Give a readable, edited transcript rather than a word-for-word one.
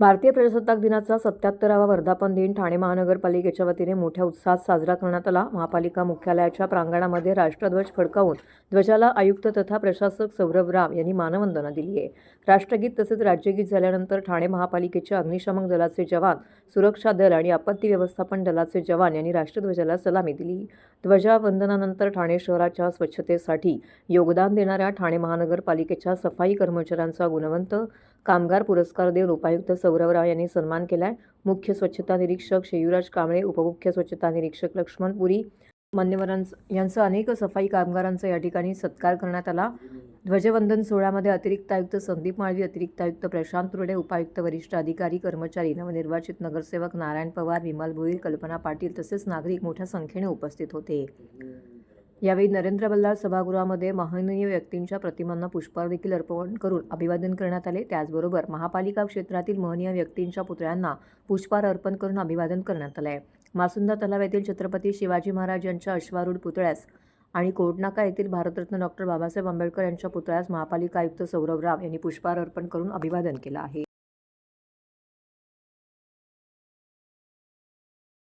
भारतीय प्रजासत्ताक दिनाचा 77वा वर्धापन दिन ठाणे महानगरपालिकेच्या वतीने मोठ्या उत्साहात साजरा करण्यात आला। महापालिका मुख्यालयाच्या प्रांगणामध्ये राष्ट्रध्वज फडकावून ध्वजाला आयुक्त तथा प्रशासक सौरभ राव यांनी मानवंदना दिली आहे। राष्ट्रगीत तसेच राज्यगीत झाल्यानंतर ठाणे महापालिकेच्या अग्निशमन दलाचे जवान, सुरक्षा दल आणि आपत्ती व्यवस्थापन दलाचे जवान यांनी राष्ट्रध्वजाला सलामी दिली। ध्वजावंदनानंतर ठाणे शहराच्या स्वच्छतेसाठी योगदान देणाऱ्या ठाणे महानगरपालिकेच्या सफाई कर्मचाऱ्यांचा गुणवंत कामगार पुरस्कार देऊन उपायुक्त सौरभ राव यांनी सन्मान केलाय। मुख्य स्वच्छता निरीक्षक शेयुराज कांबळे, उपमुख्य स्वच्छता निरीक्षक लक्ष्मण पुरी यांचा अनेक सफाई कामगारांचा या ठिकाणी सत्कार करण्यात आला। ध्वजवंदन सोहळ्यामध्ये अतिरिक्त आयुक्त संदीप माळवी, अतिरिक्त आयुक्त प्रशांत तुरडे, उपायुक्त, वरिष्ठ अधिकारी, कर्मचारी, नवनिर्वाचित नगरसेवक नारायण पवार, विमल भोईर, कल्पना पाटील तसेच नागरिक मोठ्या संख्येने उपस्थित होते। यावेळी नरेंद्र बल्लाळ सभागृहामध्ये महनीय व्यक्तींच्या प्रतिमांना पुष्पहार देखील अर्पण करून अभिवादन करण्यात आले। त्याचबरोबर महापालिका क्षेत्रातील महनीय व्यक्तींच्या पुतळ्यांना पुष्पहार अर्पण करून अभिवादन करण्यात आले। मासुंदा तलाव येथील छत्रपती शिवाजी महाराज यांच्या अश्वारूढ पुतळ्यास आणि कोर्टनाका येथील भारतरत्न डॉ. बाबासाहेब आंबेडकर यांच्या पुतळ्यास महापालिका आयुक्त सौरभ राव यांनी पुष्पहार अर्पण करून अभिवादन केलं आहे।